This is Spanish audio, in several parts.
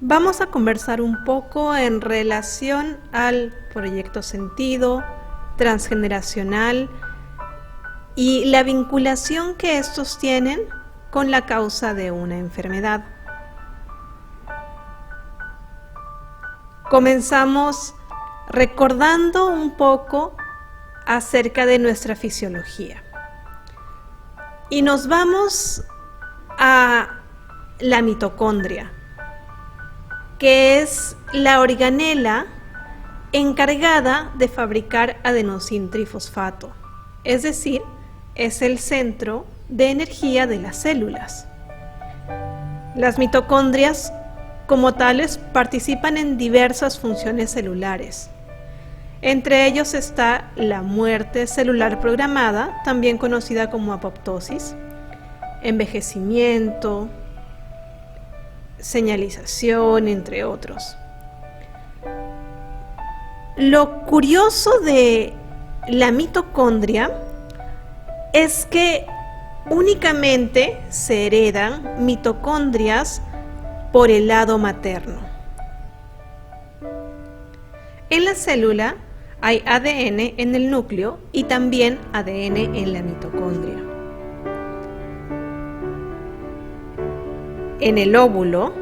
Vamos a conversar un poco en relación al proyecto Sentido, transgeneracional y la vinculación que estos tienen con la causa de una enfermedad. Comenzamos recordando un poco acerca de nuestra fisiología y nos vamos a la mitocondria, que es la organela encargada de fabricar adenosíntrifosfato, es decir, es el centro de energía de las células. Las mitocondrias, como tales, participan en diversas funciones celulares. Entre ellos está la muerte celular programada, también conocida como apoptosis, envejecimiento, señalización, entre otros. Lo curioso de la mitocondria es que únicamente se heredan mitocondrias por el lado materno. En la célula hay ADN en el núcleo y también ADN en la mitocondria. En el óvulo,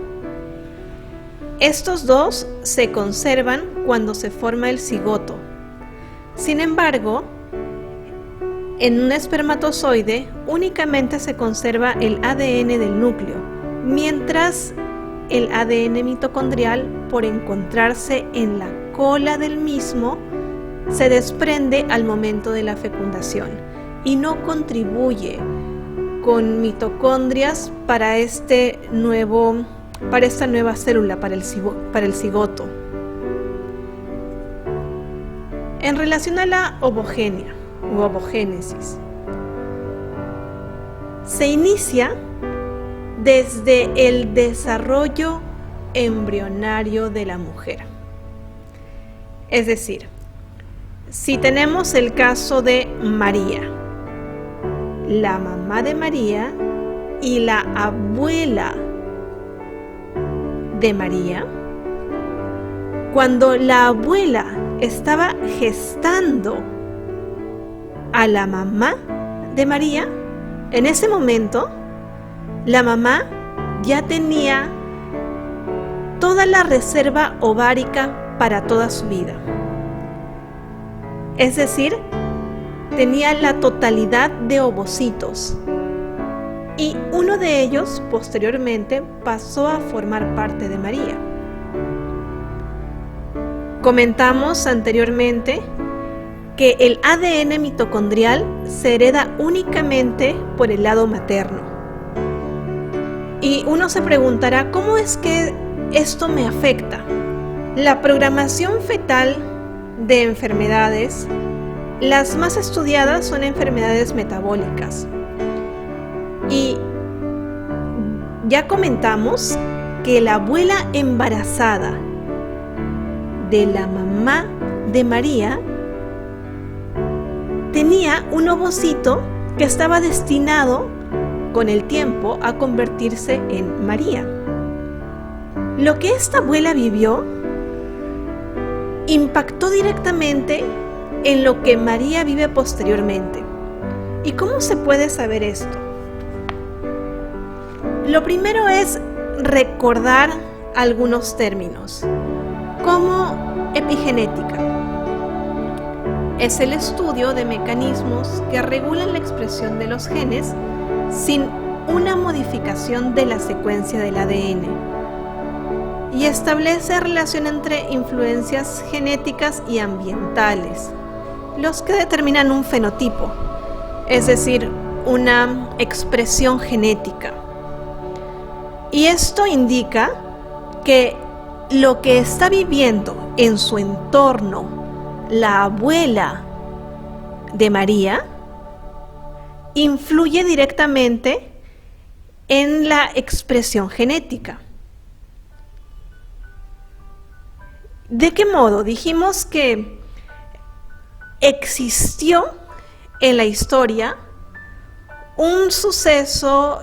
estos dos se conservan cuando se forma el cigoto. Sin embargo, en un espermatozoide únicamente se conserva el ADN del núcleo, mientras el ADN mitocondrial, por encontrarse en la cola del mismo, se desprende al momento de la fecundación y no contribuye con mitocondrias para esta nueva célula, para el cigoto. En relación a la ovogenia o ovogénesis, se inicia desde el desarrollo embrionario de la mujer. Es decir, si tenemos el caso de María, la mamá de María y la abuela de María, cuando la abuela estaba gestando a la mamá de María, en ese momento la mamá ya tenía toda la reserva ovárica para toda su vida. Es decir, tenía la totalidad de ovocitos y uno de ellos posteriormente pasó a formar parte de María. Comentamos anteriormente que el ADN mitocondrial se hereda únicamente por el lado materno. Y uno se preguntará, ¿cómo es que esto me afecta? La programación fetal de enfermedades, las más estudiadas son enfermedades metabólicas. Y ya comentamos que la abuela embarazada de la mamá de María tenía un ovocito que estaba destinado con el tiempo a convertirse en María. Lo que esta abuela vivió impactó directamente en lo que María vive posteriormente. ¿Y cómo se puede saber esto? Lo primero es recordar algunos términos, como epigenética. Es el estudio de mecanismos que regulan la expresión de los genes sin una modificación de la secuencia del ADN y establece relación entre influencias genéticas y ambientales, los que determinan un fenotipo, es decir, una expresión genética. Y esto indica que lo que está viviendo en su entorno la abuela de María influye directamente en la expresión genética. ¿De qué modo? Dijimos que existió en la historia un suceso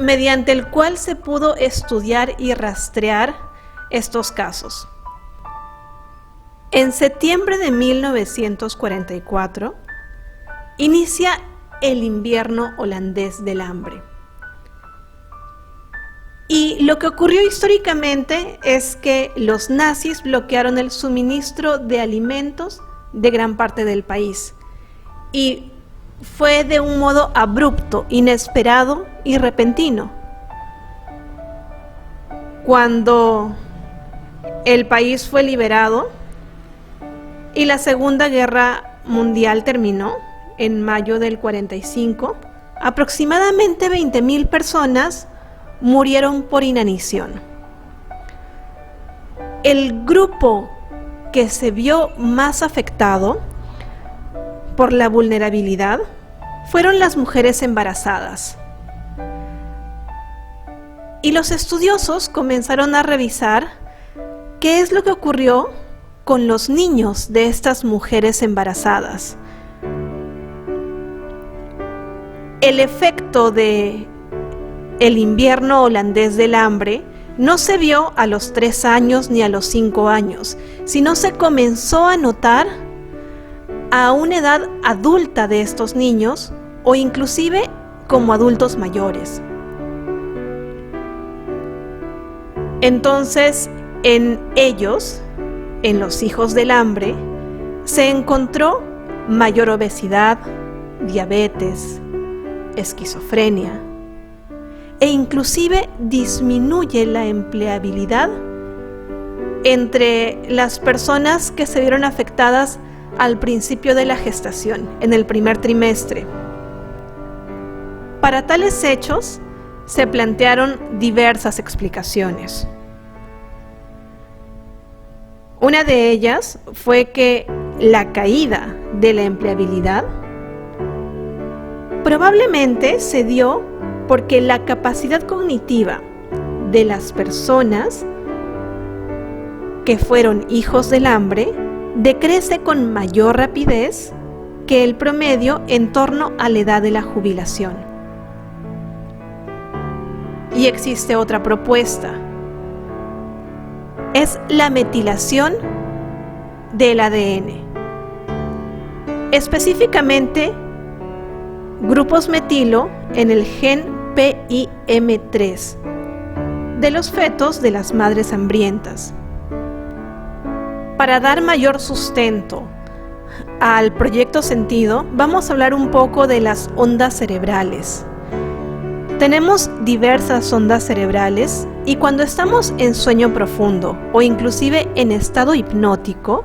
mediante el cual se pudo estudiar y rastrear estos casos. En septiembre de 1944 inicia el invierno holandés del hambre. Y lo que ocurrió históricamente es que los nazis bloquearon el suministro de alimentos de gran parte del país. Y fue de un modo abrupto, inesperado y repentino. Cuando el país fue liberado y la Segunda Guerra Mundial terminó en mayo del 45, aproximadamente 20,000 personas murieron por inanición. El grupo que se vio más afectado por la vulnerabilidad fueron las mujeres embarazadas. Y los estudiosos comenzaron a revisar qué es lo que ocurrió con los niños de estas mujeres embarazadas. El efecto de el invierno holandés del hambre no se vio a los 3 años ni a los 5 años, sino se comenzó a notar a una edad adulta de estos niños o inclusive como adultos mayores. Entonces, en ellos, en los hijos del hambre, se encontró mayor obesidad, diabetes, esquizofrenia, e inclusive disminuye la empleabilidad entre las personas que se vieron afectadas al principio de la gestación, en el primer trimestre. Para tales hechos se plantearon diversas explicaciones. Una de ellas fue que la caída de la empleabilidad probablemente se dio porque la capacidad cognitiva de las personas que fueron hijos del hambre decrece con mayor rapidez que el promedio en torno a la edad de la jubilación. Y existe otra propuesta. Es la metilación del ADN. Específicamente, grupos metilo en el gen PIM3 de los fetos de las madres hambrientas. Para dar mayor sustento al proyecto Sentido, vamos a hablar un poco de las ondas cerebrales. Tenemos diversas ondas cerebrales y cuando estamos en sueño profundo o inclusive en estado hipnótico,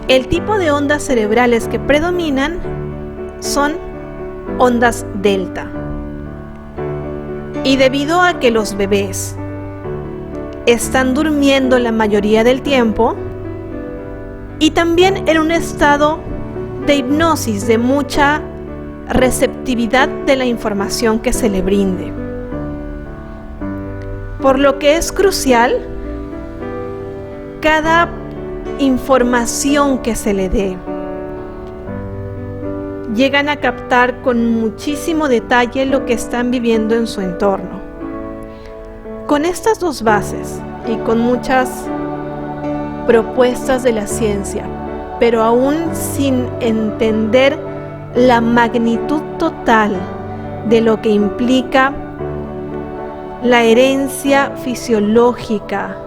el tipo de ondas cerebrales que predominan son ondas delta. Y debido a que los bebés están durmiendo la mayoría del tiempo y también en un estado de hipnosis, de mucha receptividad de la información que se le brinde. Por lo que es crucial cada información que se le dé. Llegan a captar con muchísimo detalle lo que están viviendo en su entorno. Con estas dos bases y con muchas propuestas de la ciencia, pero aún sin entender la magnitud total de lo que implica la herencia fisiológica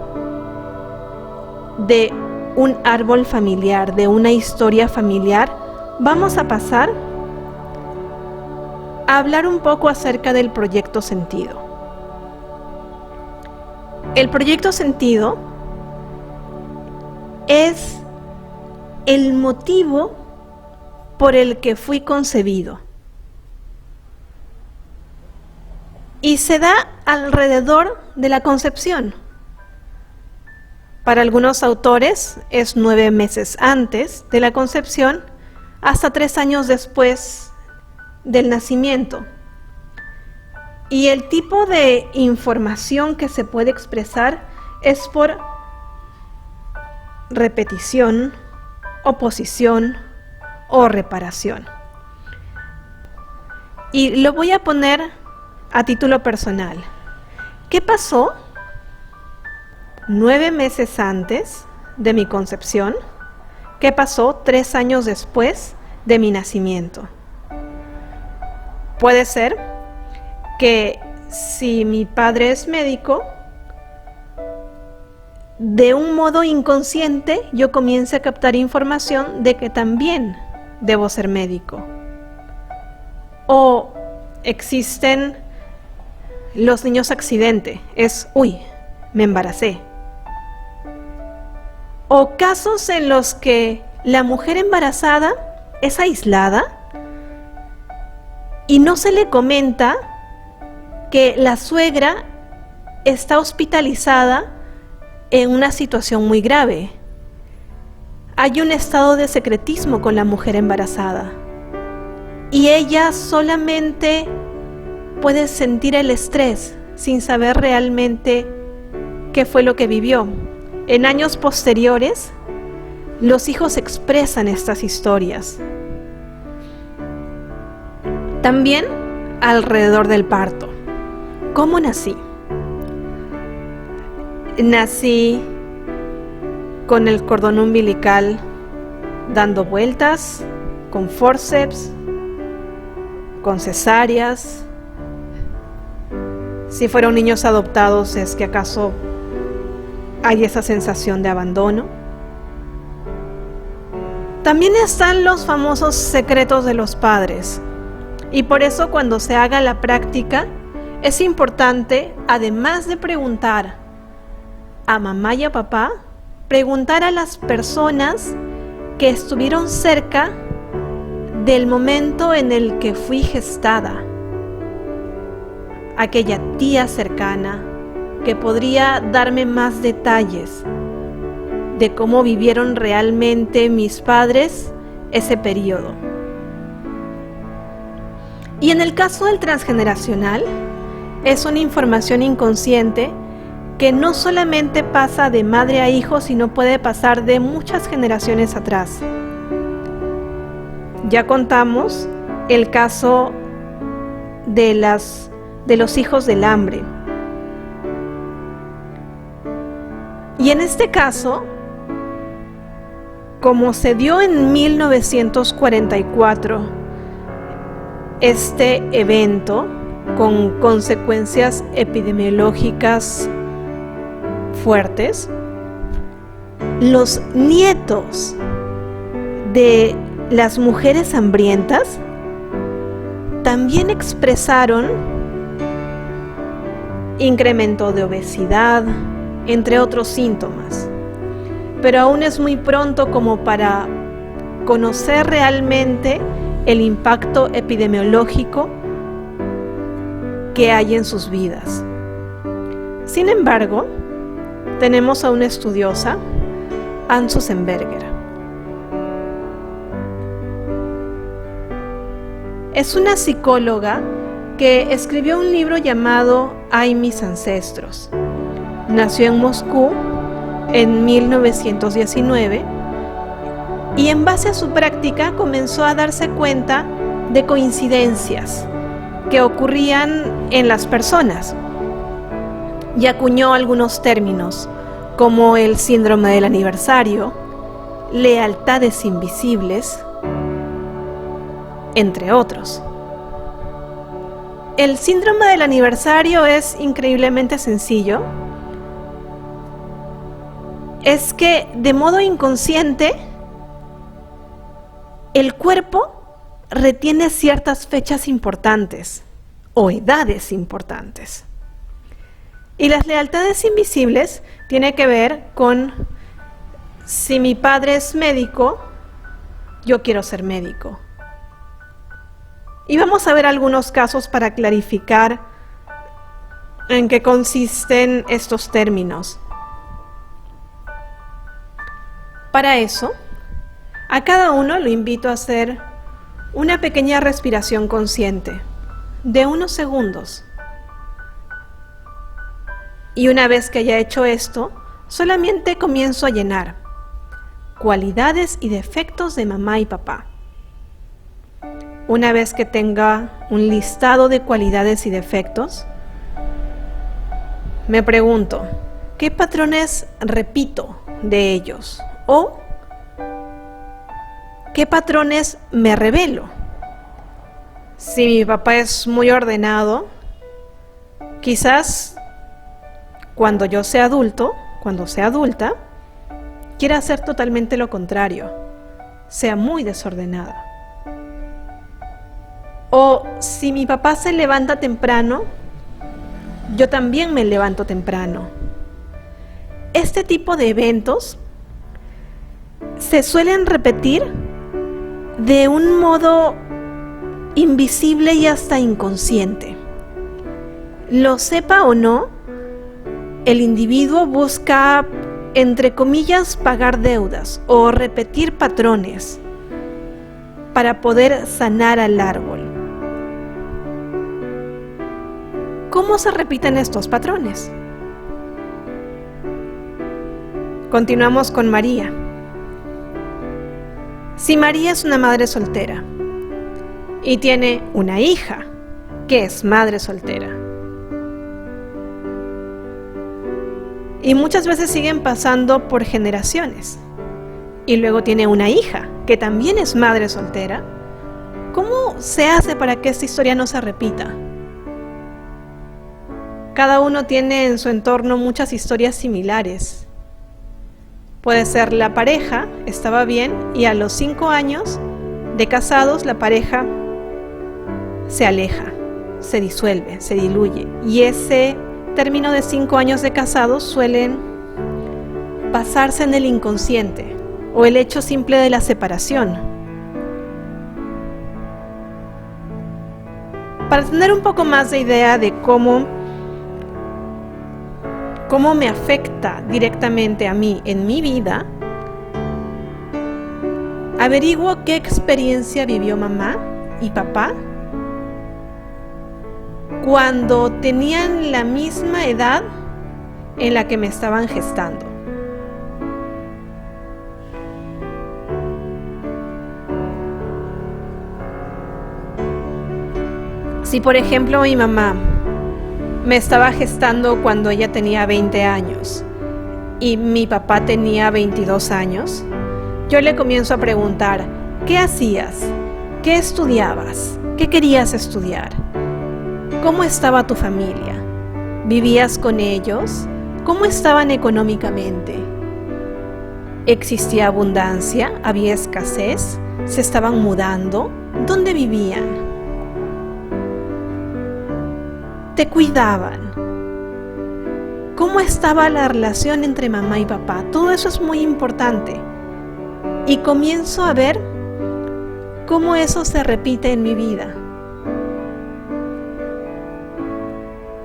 de un árbol familiar, de una historia familiar, vamos a pasar a hablar un poco acerca del proyecto Sentido. El proyecto Sentido es el motivo por el que fui concebido y se da alrededor de la concepción. Para algunos autores es 9 meses antes de la concepción, hasta 3 años después del nacimiento. Y el tipo de información que se puede expresar es por repetición, oposición o reparación. Y lo voy a poner a título personal. ¿Qué pasó 9 meses antes de mi concepción? ¿Qué pasó 3 años después de mi nacimiento? Puede ser que si mi padre es médico, de un modo inconsciente yo comience a captar información de que también debo ser médico. O existen los niños accidente, me embaracé. O casos en los que la mujer embarazada es aislada y no se le comenta que la suegra está hospitalizada en una situación muy grave. Hay un estado de secretismo con la mujer embarazada y ella solamente puede sentir el estrés sin saber realmente qué fue lo que vivió. En años posteriores, los hijos expresan estas historias. También alrededor del parto. ¿Cómo nací? Nací con el cordón umbilical dando vueltas, con forceps, con cesáreas. Si fueron niños adoptados, ¿es que acaso hay esa sensación de abandono? También están los famosos secretos de los padres. Y por eso cuando se haga la práctica, es importante, además de preguntar a mamá y a papá, preguntar a las personas que estuvieron cerca del momento en el que fui gestada. Aquella tía cercana que podría darme más detalles de cómo vivieron realmente mis padres ese periodo. Y en el caso del transgeneracional, es una información inconsciente que no solamente pasa de madre a hijo, sino puede pasar de muchas generaciones atrás. Ya contamos el caso de los hijos del hambre. Y en este caso, como se dio en 1944, este evento con consecuencias epidemiológicas fuertes, los nietos de las mujeres hambrientas también expresaron incremento de obesidad, entre otros síntomas. Pero aún es muy pronto como para conocer realmente el impacto epidemiológico que hay en sus vidas. Sin embargo, tenemos a una estudiosa, Ann Sussenberger. Es una psicóloga que escribió un libro llamado Ay, mis ancestros. Nació en Moscú en 1919 y en base a su práctica comenzó a darse cuenta de coincidencias que ocurrían en las personas y acuñó algunos términos como el síndrome del aniversario, lealtades invisibles, entre otros. El síndrome del aniversario es increíblemente sencillo. Es que de modo inconsciente el cuerpo retiene ciertas fechas importantes o edades importantes. Y las lealtades invisibles tienen que ver con si mi padre es médico, yo quiero ser médico. Y vamos a ver algunos casos para clarificar en qué consisten estos términos. Para eso, a cada uno lo invito a hacer una pequeña respiración consciente de unos segundos. Y una vez que haya hecho esto, solamente comienzo a llenar cualidades y defectos de mamá y papá. una vez que tenga un listado de cualidades y defectos, me pregunto, ¿qué patrones repito de ellos? ¿O qué patrones me revelo? Si mi papá es muy ordenado, quizás cuando yo sea adulto, cuando sea adulta, quiera hacer totalmente lo contrario, sea muy desordenada. O si mi papá se levanta temprano, yo también me levanto temprano. Este tipo de eventos se suelen repetir de un modo invisible y hasta inconsciente. Lo sepa o no, el individuo busca, entre comillas, pagar deudas o repetir patrones para poder sanar al árbol. ¿Cómo se repiten estos patrones? Continuamos con María. Si María es una madre soltera y tiene una hija que es madre soltera, y muchas veces siguen pasando por generaciones, y luego tiene una hija que también es madre soltera, ¿cómo se hace para que esta historia no se repita? Cada uno tiene en su entorno muchas historias similares. Puede ser la pareja, estaba bien, y a los 5 años de casados la pareja se aleja, se disuelve, se diluye. Y ese término de 5 años de casados suelen pasarse en el inconsciente o el hecho simple de la separación. Para tener un poco más de idea de cómo me afecta directamente a mí en mi vida, averiguo qué experiencia vivió mamá y papá cuando tenían la misma edad en la que me estaban gestando. Si por ejemplo mi mamá me estaba gestando cuando ella tenía 20 años y mi papá tenía 22 años, yo le comienzo a preguntar, ¿qué hacías? ¿Qué estudiabas? ¿Qué querías estudiar? ¿Cómo estaba tu familia? ¿Vivías con ellos? ¿Cómo estaban económicamente? ¿Existía abundancia? ¿Había escasez? ¿Se estaban mudando? ¿Dónde vivían? ¿Te cuidaban? ¿Cómo estaba la relación entre mamá y papá? Todo eso es muy importante. Y comienzo a ver cómo eso se repite en mi vida.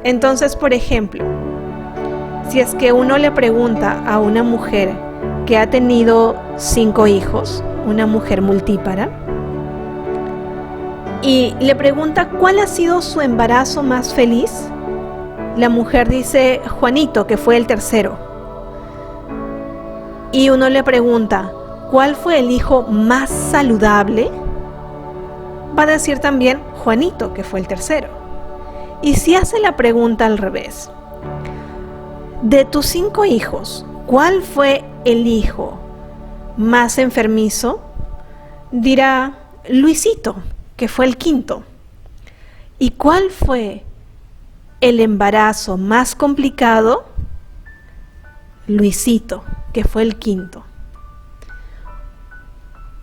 Entonces, por ejemplo, si es que uno le pregunta a una mujer que ha tenido 5 hijos, una mujer multípara, y le pregunta cuál ha sido su embarazo más feliz, la mujer dice Juanito, que fue el tercero. Y uno le pregunta ¿cuál fue el hijo más saludable? Va a decir también Juanito, que fue el tercero. Y si hace la pregunta al revés, de tus 5 hijos, ¿cuál fue el hijo más enfermizo? Dirá Luisito, que fue el quinto. ¿Y cuál fue el embarazo más complicado? Luisito, que fue el quinto.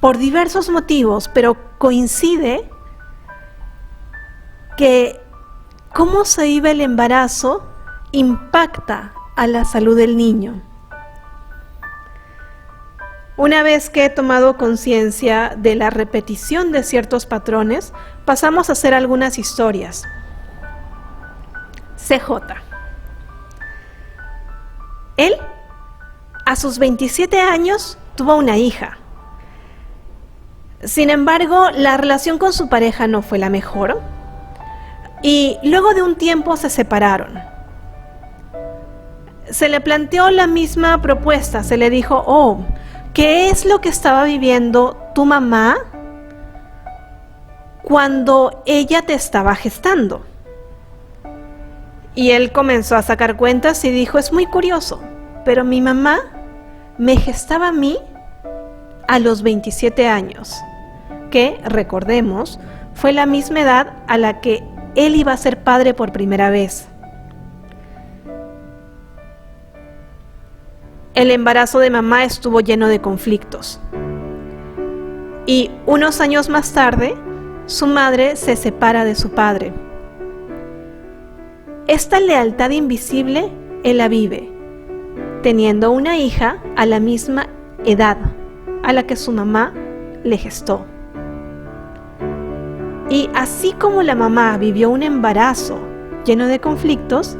Por diversos motivos, pero coincide que cómo se vive el embarazo impacta a la salud del niño. Una vez que he tomado conciencia de la repetición de ciertos patrones, pasamos a hacer algunas historias. CJ. Él, a sus 27 años, tuvo una hija. Sin embargo, la relación con su pareja no fue la mejor y luego de un tiempo se separaron. Se le planteó la misma propuesta, se le dijo, ¿qué es lo que estaba viviendo tu mamá cuando ella te estaba gestando. Y él comenzó a sacar cuentas y dijo, es muy curioso, pero mi mamá me gestaba a mí a los 27 años, que, recordemos, fue la misma edad a la que él iba a ser padre por primera vez. El embarazo de mamá estuvo lleno de conflictos. Y unos años más tarde, su madre se separa de su padre. Esta lealtad invisible él la vive, teniendo una hija a la misma edad a la que su mamá le gestó. Y así como la mamá vivió un embarazo lleno de conflictos,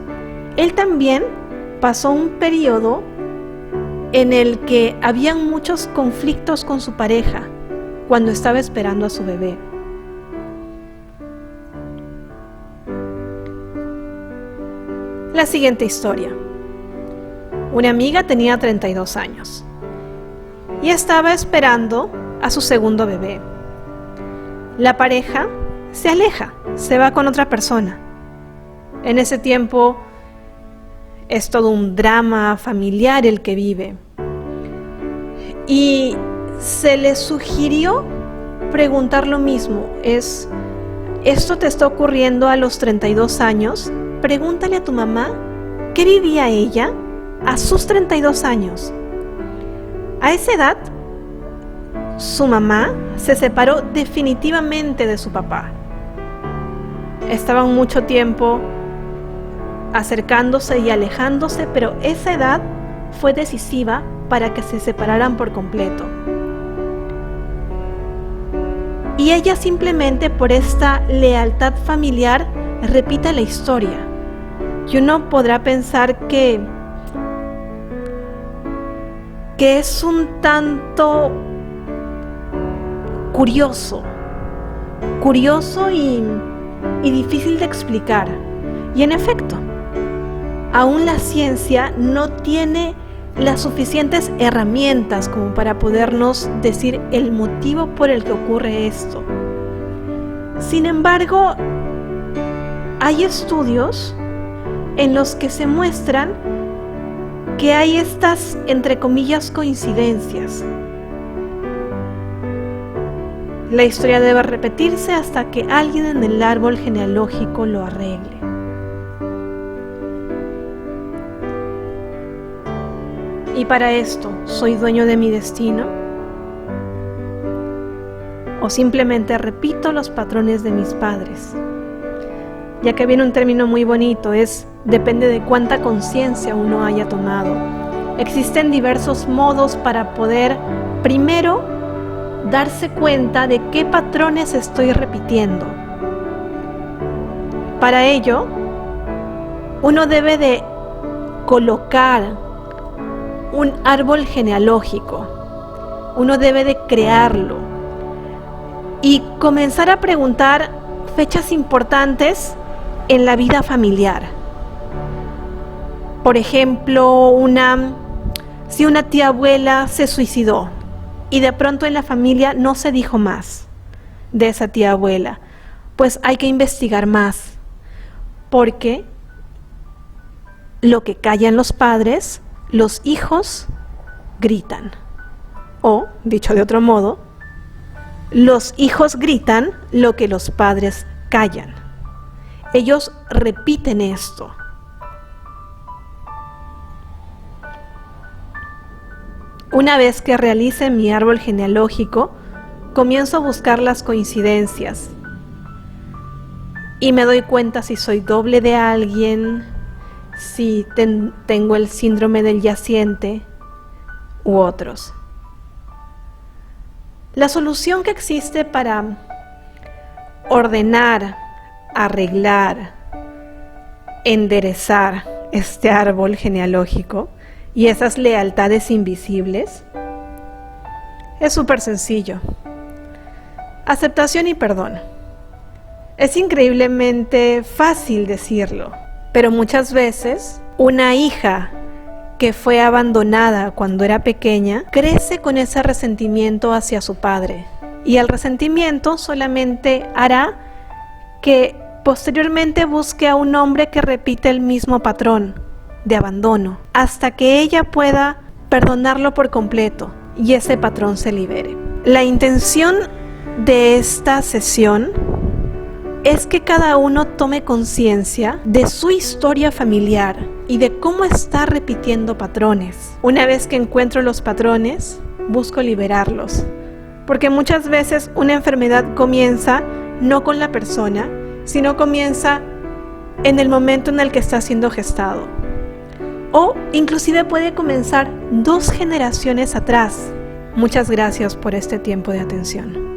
él también pasó un periodo en el que habían muchos conflictos con su pareja cuando estaba esperando a su bebé. La siguiente historia. Una amiga tenía 32 años y estaba esperando a su segundo bebé. La pareja se aleja, se va con otra persona. En ese tiempo es todo un drama familiar el que vive. Y se le sugirió preguntar lo mismo. ¿Esto te está ocurriendo a los 32 años? Pregúntale a tu mamá qué vivía ella a sus 32 años. A esa edad, su mamá se separó definitivamente de su papá. Estaban mucho tiempo acercándose y alejándose, pero esa edad fue decisiva para que se separaran por completo. Y ella simplemente por esta lealtad familiar repite la historia. Y uno podrá pensar que es un tanto curioso y difícil de explicar. Y en efecto, aún la ciencia no tiene las suficientes herramientas como para podernos decir el motivo por el que ocurre esto. Sin embargo, hay estudios en los que se muestran que hay estas, entre comillas, coincidencias. La historia debe repetirse hasta que alguien en el árbol genealógico lo arregle. Y para esto, ¿soy dueño de mi destino? ¿O simplemente repito los patrones de mis padres? Ya que viene un término muy bonito, depende de cuánta conciencia uno haya tomado. Existen diversos modos para poder, primero, darse cuenta de qué patrones estoy repitiendo. Para ello, uno debe de colocar un árbol genealógico. Uno debe de crearlo y comenzar a preguntar fechas importantes en la vida familiar. Por ejemplo, si una tía abuela se suicidó y de pronto en la familia no se dijo más de esa tía abuela, pues hay que investigar más, porque lo que callan los padres, los hijos gritan. O, dicho de otro modo, los hijos gritan lo que los padres callan. Ellos repiten esto. Una vez que realice mi árbol genealógico, comienzo a buscar las coincidencias y me doy cuenta si soy doble de alguien, si tengo el síndrome del yaciente u otros. La solución que existe para ordenar, arreglar, enderezar este árbol genealógico y esas lealtades invisibles es súper sencillo. Aceptación y perdón. Es increíblemente fácil decirlo, pero muchas veces una hija que fue abandonada cuando era pequeña crece con ese resentimiento hacia su padre Y el resentimiento solamente hará que posteriormente busque a un hombre que repite el mismo patrón de abandono, hasta que ella pueda perdonarlo por completo y ese patrón se libere. La intención de esta sesión es que cada uno tome conciencia de su historia familiar y de cómo está repitiendo patrones. Una vez que encuentro los patrones, busco liberarlos, porque muchas veces una enfermedad comienza no con la persona, sino comienza en el momento en el que está siendo gestado. O inclusive puede comenzar 2 generaciones atrás. Muchas gracias por este tiempo de atención.